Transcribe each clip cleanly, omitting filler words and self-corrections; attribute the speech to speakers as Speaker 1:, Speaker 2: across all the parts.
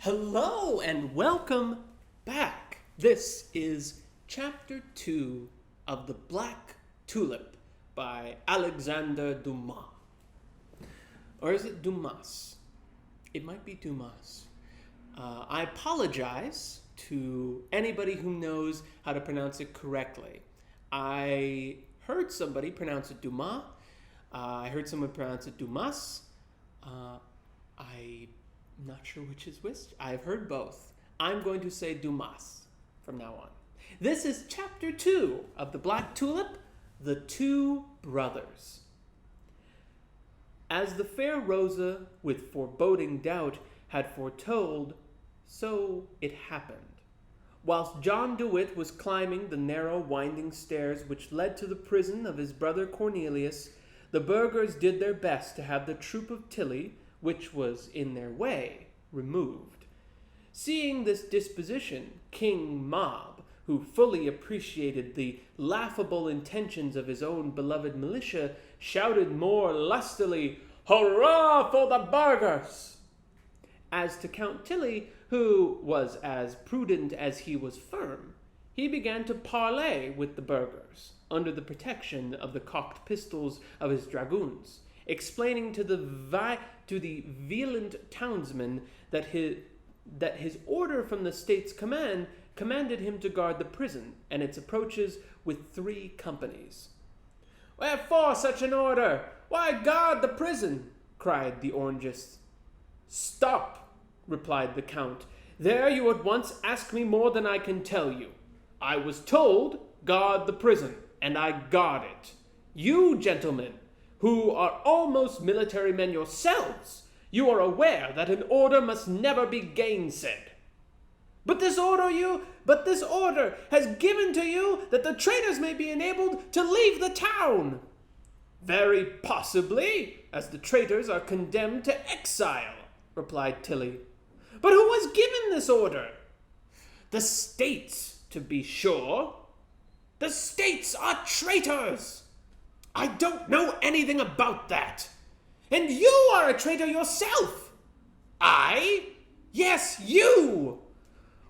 Speaker 1: Hello and welcome back. This is Chapter 2 of The Black Tulip by Alexandre Dumas. Or is it Dumas? It might be Dumas. I apologize to anybody who knows how to pronounce it correctly. I heard somebody pronounce it Dumas. I heard someone pronounce it Dumas. I'm not sure which is which. I've heard both. I'm going to say Dumas from now on. This is Chapter 2 of The Black Tulip, The Two Brothers. As the fair Rosa, with foreboding doubt, had foretold, so it happened. Whilst John DeWitt was climbing the narrow winding stairs which led to the prison of his brother Cornelius, the burghers did their best to have the troop of Tilly, which was in their way, removed. Seeing this disposition, King Mob, who fully appreciated the laughable intentions of his own beloved militia, shouted more lustily, "Hurrah for the burghers!" As to Count Tilly, who was as prudent as he was firm, he began to parley with the burghers, under the protection of the cocked pistols of his dragoons, explaining to the violent townsman that his order from the state's commanded him to guard the prison and its approaches with 3 companies. "Wherefore such an order? Why guard the prison?" cried the Orangists. "Stop," replied the Count. "There you at once ask me more than I can tell you. I was told, guard the prison, and I guard it. You, gentlemen, who are almost military men yourselves, you are aware that an order must never be gainsaid. But this order has given to you that the traitors may be enabled to leave the town." "Very possibly, as the traitors are condemned to exile," replied Tilly. "But who has given this order?" "The states, to be sure." "The states are traitors." "I don't know anything about that." "And you are a traitor yourself." "I? Yes, you."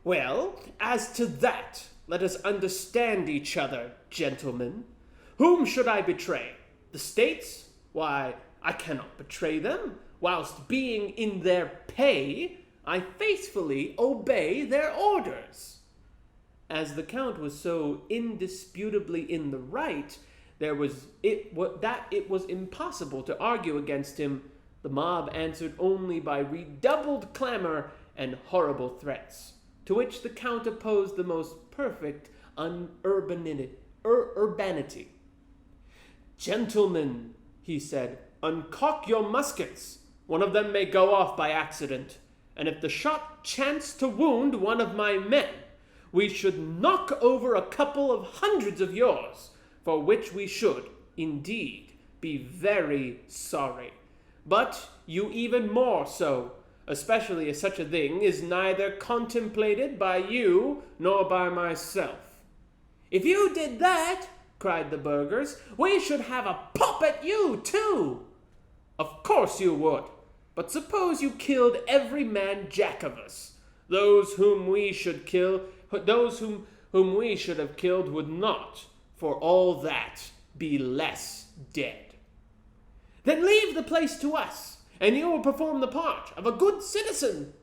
Speaker 1: "Well, as to that, let us understand each other, gentlemen. Whom should I betray? The states? Why, I cannot betray them. Whilst being in their pay, I faithfully obey their orders." As the Count was so indisputably in the right, it was impossible to argue against him. The mob answered only by redoubled clamor and horrible threats, to which the Count opposed the most perfect urbanity. "Gentlemen," he said, "uncock your muskets. One of them may go off by accident, and if the shot chanced to wound one of my men, we should knock over a couple of hundreds of yours, for which we should, indeed, be very sorry. But you even more so, especially as such a thing is neither contemplated by you nor by myself." "If you did that," cried the burghers, "we should have a pop at you, too." "Of course you would. But suppose you killed every man jack of us. Those whom we should have killed would not, for all that, be less dead." "Then leave the place to us, and you will perform the part of a good citizen."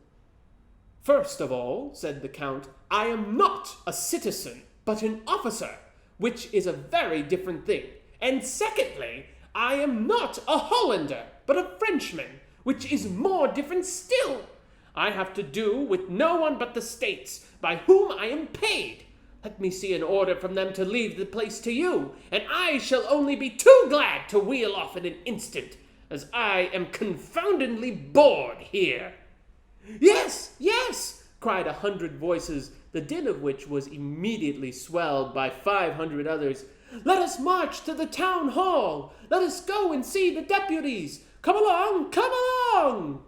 Speaker 1: "First of all," said the Count, "I am not a citizen, but an officer, which is a very different thing. And secondly, I am not a Hollander, but a Frenchman, which is more different still. I have to do with no one but the states, by whom I am paid. Let me see an order from them to leave the place to you, and I shall only be too glad to wheel off in an instant, as I am confoundedly bored here." "Yes, yes," cried 100 voices, the din of which was immediately swelled by 500 others. "Let us march to the town hall. Let us go and see the deputies. Come along, come along."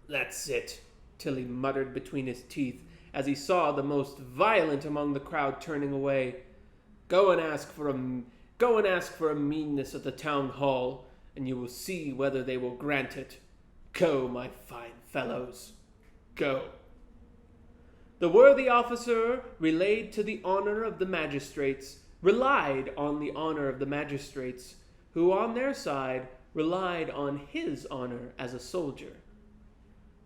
Speaker 1: "That's it," Tilly muttered between his teeth, as he saw the most violent among the crowd turning away. Go and ask for a meanness at the town hall, and you will see whether they will grant it. Go, my fine fellows." Go." The worthy officer relied on the honor of the magistrates, who on their side relied on his honor as a soldier.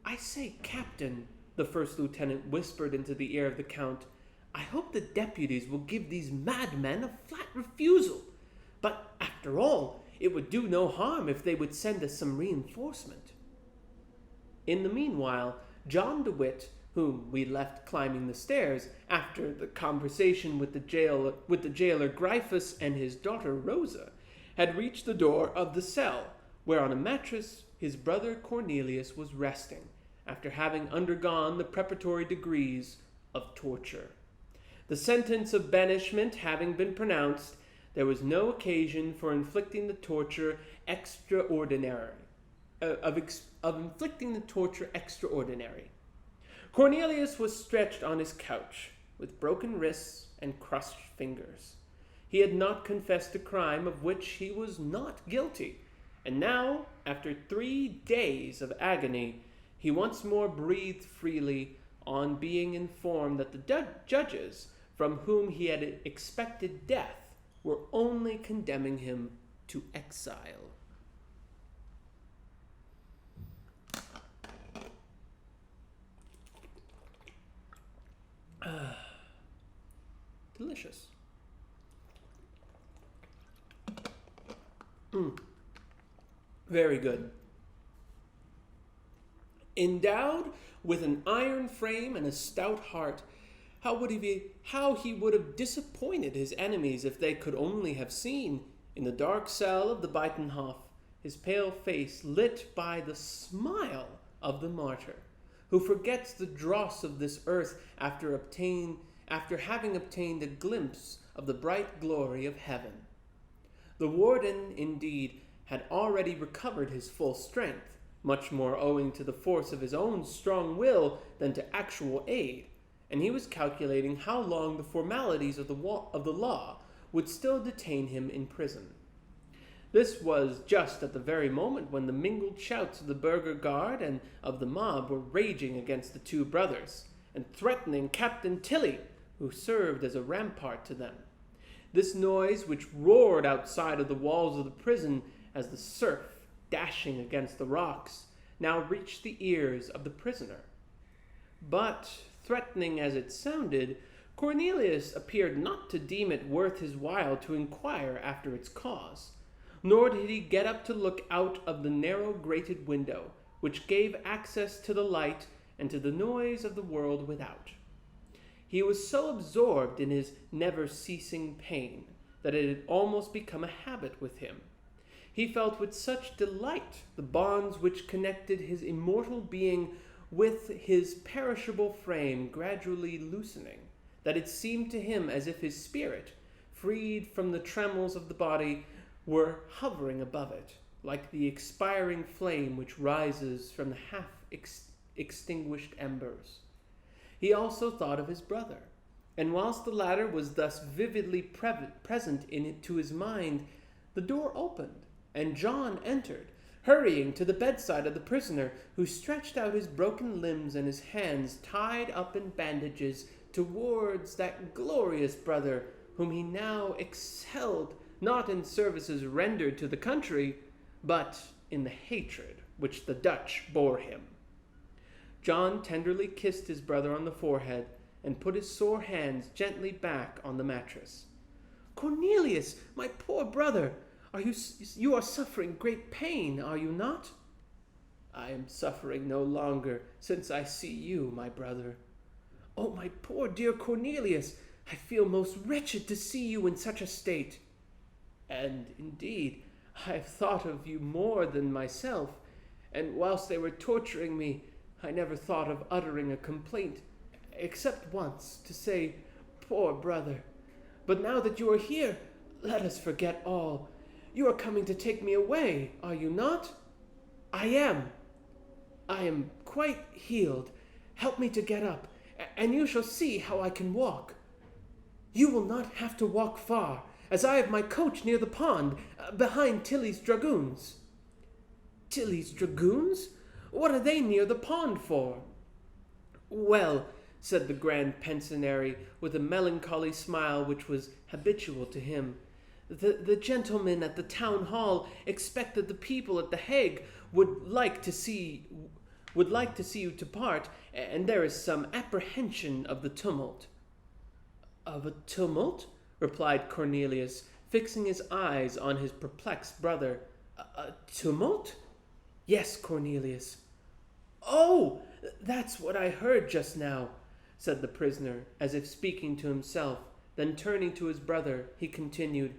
Speaker 1: "I say, Captain," the first lieutenant whispered into the ear of the Count, "I hope the deputies will give these madmen a flat refusal. But, after all, it would do no harm if they would send us some reinforcement." In the meanwhile, John DeWitt, whom we left climbing the stairs after the conversation with the jailer Gryphus and his daughter Rosa, had reached the door of the cell, where on a mattress his brother Cornelius was resting, after having undergone the preparatory degrees of torture. The sentence of banishment having been pronounced, there was no occasion for inflicting the torture extraordinary. Cornelius was stretched on his couch, with broken wrists and crushed fingers. He had not confessed a crime of which he was not guilty, and now, after 3 days of agony, he once more breathed freely on being informed that the judges, from whom he had expected death, were only condemning him to exile. Delicious. Very good. Endowed with an iron frame and a stout heart, how he would have disappointed his enemies if they could only have seen, in the dark cell of the Buitenhof, his pale face lit by the smile of the martyr, who forgets the dross of this earth after having obtained a glimpse of the bright glory of heaven. The warden, indeed, had already recovered his full strength, much more owing to the force of his own strong will than to actual aid, and he was calculating how long the formalities of the law would still detain him in prison. This was just at the very moment when the mingled shouts of the burgher guard and of the mob were raging against the two brothers, and threatening Captain Tilly, who served as a rampart to them. This noise, which roared outside of the walls of the prison as the surf, dashing against the rocks, now reached the ears of the prisoner. But, threatening as it sounded, Cornelius appeared not to deem it worth his while to inquire after its cause, nor did he get up to look out of the narrow grated window, which gave access to the light and to the noise of the world without. He was so absorbed in his never-ceasing pain that it had almost become a habit with him. He felt with such delight the bonds which connected his immortal being with his perishable frame gradually loosening, that it seemed to him as if his spirit, freed from the trammels of the body, were hovering above it, like the expiring flame which rises from the half-extinguished embers. He also thought of his brother, and whilst the latter was thus vividly present to his mind, the door opened, and John entered, hurrying to the bedside of the prisoner, who stretched out his broken limbs and his hands tied up in bandages towards that glorious brother whom he now excelled, not in services rendered to the country, but in the hatred which the Dutch bore him. John tenderly kissed his brother on the forehead and put his sore hands gently back on the mattress. "Cornelius, my poor brother, you are suffering great pain, are you not?" "I am suffering no longer since I see you, my brother." "Oh, my poor dear Cornelius, I feel most wretched to see you in such a state." "And, indeed, I have thought of you more than myself, and whilst they were torturing me, I never thought of uttering a complaint, except once, to say, 'Poor brother.' But now that you are here, let us forget all. You are coming to take me away, are you not?" "I am. I am quite healed. Help me to get up, and you shall see how I can walk." "You will not have to walk far, as I have my coach near the pond, behind Tilly's dragoons." "Tilly's dragoons? What are they near the pond for?" Well, said the Grand Pensionary, with a melancholy smile which was habitual to him, the gentlemen at the town hall expect that the people at the Hague would like to see you depart, and there is some apprehension of the tumult. Of a tumult? Replied Cornelius, fixing his eyes on his perplexed brother. A tumult? Yes, Cornelius. Oh, that's what I heard just now, said the prisoner, as if speaking to himself. Then turning to his brother, he continued,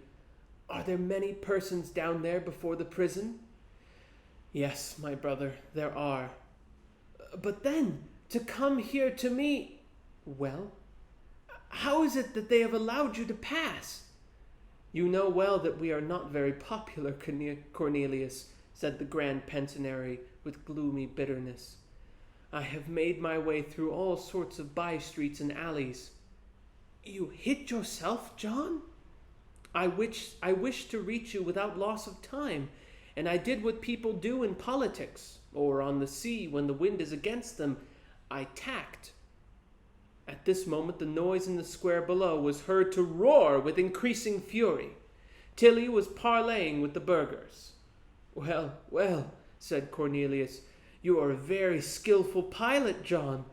Speaker 1: Are there many persons down there before the prison? Yes, my brother, there are. But then, to come here to me... Well, how is it that they have allowed you to pass? You know well that we are not very popular, Cornelius, said the Grand Pensionary with gloomy bitterness. I have made my way through all sorts of by-streets and alleys. You hid yourself, John? I wished to reach you without loss of time, and I did what people do in politics, or on the sea when the wind is against them. I tacked. At this moment the noise in the square below was heard to roar with increasing fury. Tilly was parleying with the burghers. Well, well, said Cornelius, you are a very skilful pilot, John,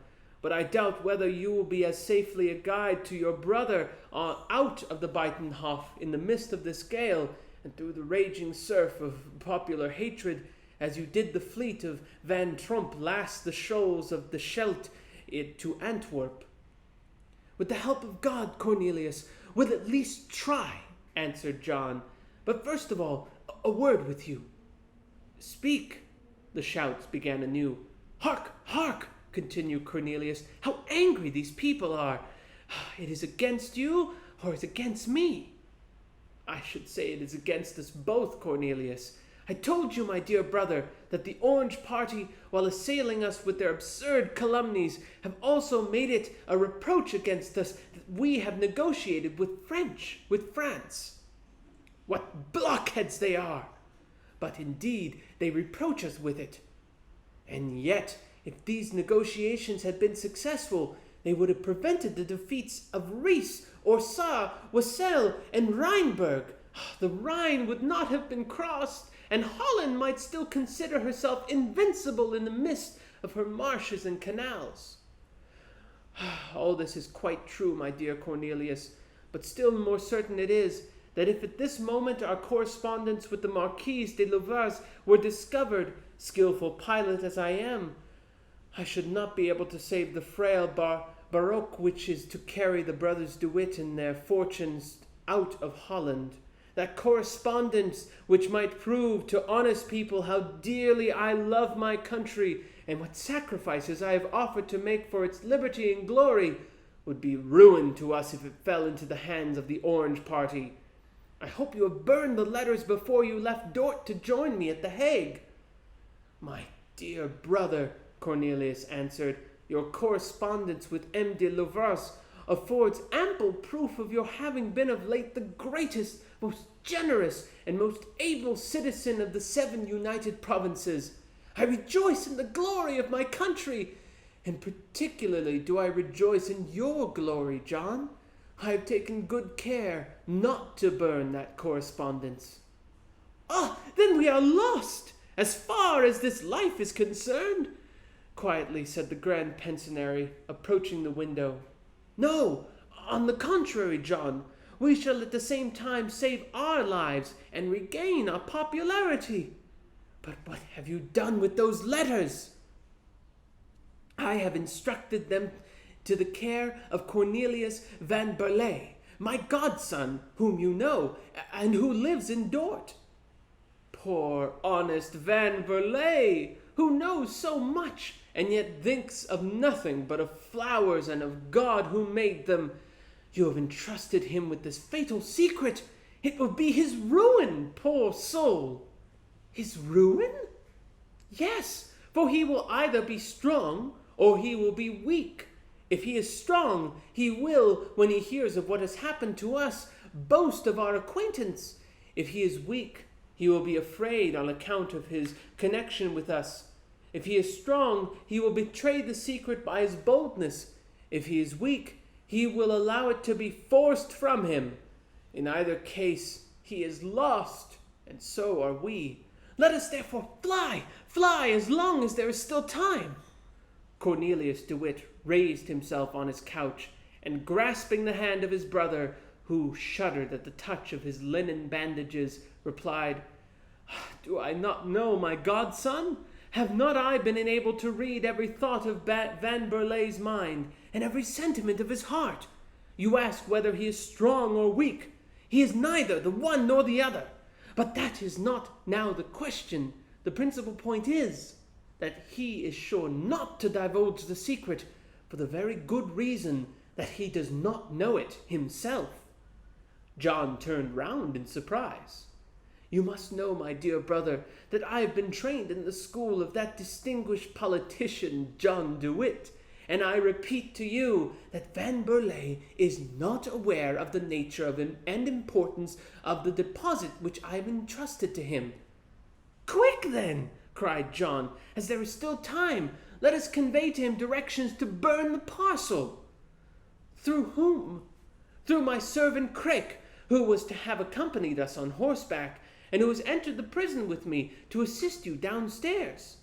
Speaker 1: but I doubt whether you will be as safely a guide to your brother out of the Buitenhof in the midst of this gale and through the raging surf of popular hatred as you did the fleet of Van Tromp last the shoals of the Scheldt to Antwerp. With the help of God, Cornelius, we'll at least try, answered John. But first of all, a word with you. Speak, the shouts began anew. Hark, hark, continued Cornelius, how angry these people are. It is against you, or it's against me? I should say it is against us both, Cornelius. I told you, my dear brother, that the Orange party, while assailing us with their absurd calumnies, have also made it a reproach against us that we have negotiated with France. What blockheads they are! But indeed they reproach us with it. And yet, if these negotiations had been successful, they would have prevented the defeats of Ries, Orsay, Wesel, and Rheinberg. The Rhine would not have been crossed, and Holland might still consider herself invincible in the midst of her marshes and canals. All this is quite true, my dear Cornelius, but still more certain it is that if at this moment our correspondence with the Marquise de Louvaz were discovered, skilful pilot as I am, I should not be able to save the frail baroque which is to carry the brothers De Witt and their fortunes out of Holland. That correspondence which might prove to honest people how dearly I love my country and what sacrifices I have offered to make for its liberty and glory would be ruin to us if it fell into the hands of the Orange party. I hope you have burned the letters before you left Dort to join me at the Hague. My dear brother, Cornelius answered, your correspondence with M. de Louvaz affords ample proof of your having been of late the greatest, most generous, and most able citizen of the 7 United Provinces. I rejoice in the glory of my country, and particularly do I rejoice in your glory, John. I have taken good care not to burn that correspondence. Ah, then we are lost, as far as this life is concerned, quietly said the Grand Pensionary, approaching the window. No, on the contrary, John, we shall at the same time save our lives and regain our popularity. But what have you done with those letters? I have instructed them to the care of Cornelius van Berlay, my godson, whom you know, and who lives in Dort. Poor honest Van Berlay, who knows so much, and yet thinks of nothing but of flowers and of God who made them. You have entrusted him with this fatal secret. It will be his ruin, poor soul. His ruin? Yes, for he will either be strong or he will be weak. If he is strong, he will, when he hears of what has happened to us, boast of our acquaintance. If he is weak, he will be afraid on account of his connection with us. If he is strong, he will betray the secret by his boldness. If he is weak, he will allow it to be forced from him. In either case, he is lost, and so are we. Let us therefore fly as long as there is still time." Cornelius DeWitt raised himself on his couch, and grasping the hand of his brother, who shuddered at the touch of his linen bandages, replied, "Do I not know my godson? Have not I been enabled to read every thought of Van Berley's mind, and every sentiment of his heart? You ask whether he is strong or weak. He is neither the one nor the other. But that is not now the question. The principal point is that he is sure not to divulge the secret for the very good reason that he does not know it himself." John turned round in surprise. "You must know, my dear brother, that I have been trained in the school of that distinguished politician, John DeWitt, and I repeat to you that Van Berley is not aware of the nature of him and importance of the deposit which I have entrusted to him." "Quick, then," cried John, "as there is still time, let us convey to him directions to burn the parcel." "Through whom?" "Through my servant Craik, who was to have accompanied us on horseback, and who has entered the prison with me to assist you downstairs."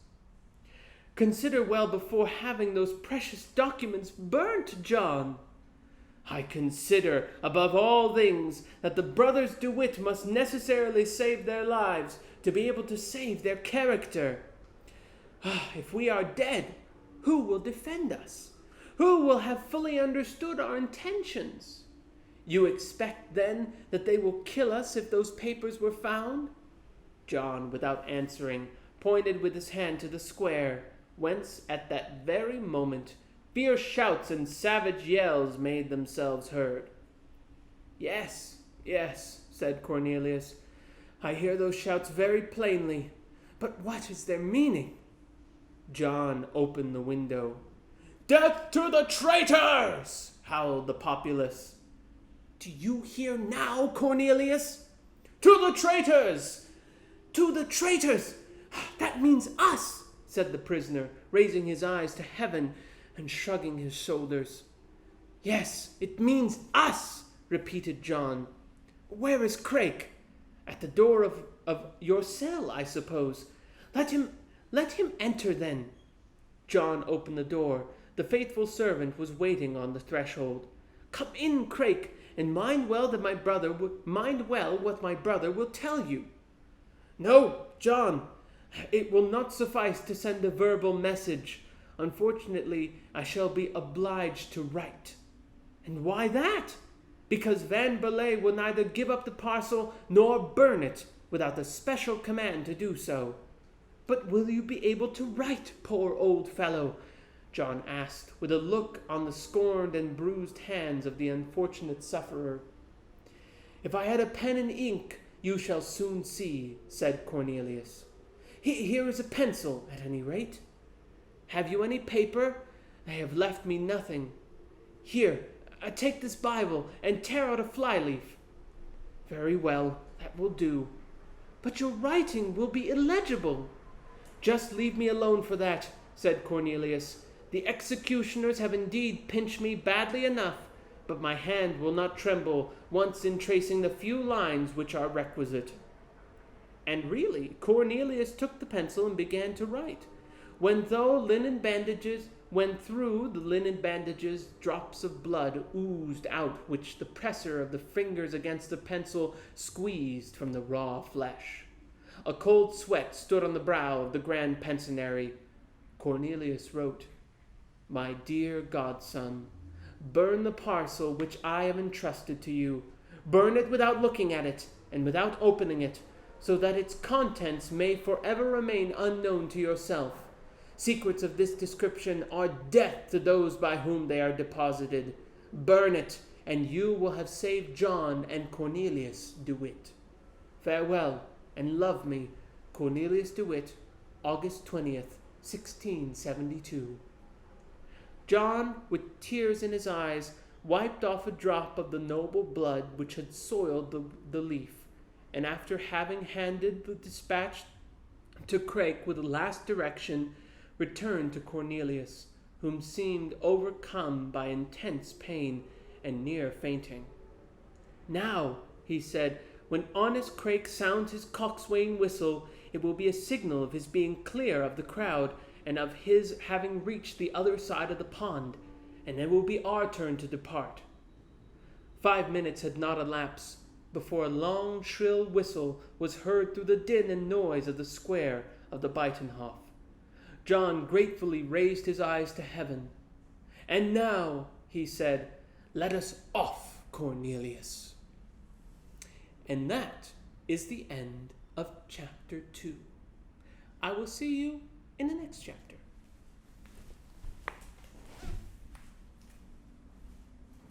Speaker 1: "Consider well before having those precious documents burnt, John." "I consider, above all things, that the brothers DeWitt must necessarily save their lives to be able to save their character. If we are dead, who will defend us? Who will have fully understood our intentions? You expect, then, that they will kill us if those papers were found?" John, without answering, pointed with his hand to the square, whence, at that very moment, fierce shouts and savage yells made themselves heard. Yes, said Cornelius. "I hear those shouts very plainly, but what is their meaning?" John opened the window. "Death to the traitors!" howled the populace. "Do you hear now, Cornelius?" "To the traitors! To the traitors! That means us," said the prisoner, raising his eyes to heaven and shrugging his shoulders. "Yes, it means us," repeated John. "Where is Craik?" "At the door of your cell, I suppose." Let him enter, then." John opened the door. The faithful servant was waiting on the threshold. "Come in, Craik, and mind well what my brother will tell you." "No, John, it will not suffice to send a verbal message. Unfortunately, I shall be obliged to write." "And why that?" "Because Van Berley will neither give up the parcel nor burn it without a special command to do so." "But will you be able to write, poor old fellow?" John asked, with a look on the scorned and bruised hands of the unfortunate sufferer. "If I had a pen and ink, you shall soon see," said Cornelius. "Here is a pencil, at any rate." "Have you any paper?" "They have left me nothing." "Here, take this Bible and tear out a flyleaf." "Very well, that will do." "But your writing will be illegible." "Just leave me alone for that," said Cornelius. "The executioners have indeed pinched me badly enough, but my hand will not tremble once in tracing the few lines which are requisite." And really, Cornelius took the pencil and began to write. When through the linen bandages drops of blood oozed out, which the pressure of the fingers against the pencil squeezed from the raw flesh. A cold sweat stood on the brow of the grand pensionary. Cornelius wrote, "My dear godson, burn the parcel which I have entrusted to you. Burn it without looking at it, and without opening it, so that its contents may forever remain unknown to yourself. Secrets of this description are death to those by whom they are deposited. Burn it, and you will have saved John and Cornelius DeWitt. Farewell, and love me, Cornelius DeWitt, August 20th, 1672. John, with tears in his eyes, wiped off a drop of the noble blood which had soiled the leaf, and after having handed the dispatch to Craik with a last direction, returned to Cornelius, whom seemed overcome by intense pain and near fainting. "Now," he said, "when honest Craik sounds his coxswain whistle, it will be a signal of his being clear of the crowd and of his having reached the other side of the pond, and it will be our turn to depart." 5 minutes had not elapsed before a long, shrill whistle was heard through the din and noise of the square of the Buitenhof. John gratefully raised his eyes to heaven. "And now," he said, "let us off, Cornelius." And that is the end of chapter 2. I will see you in the next chapter.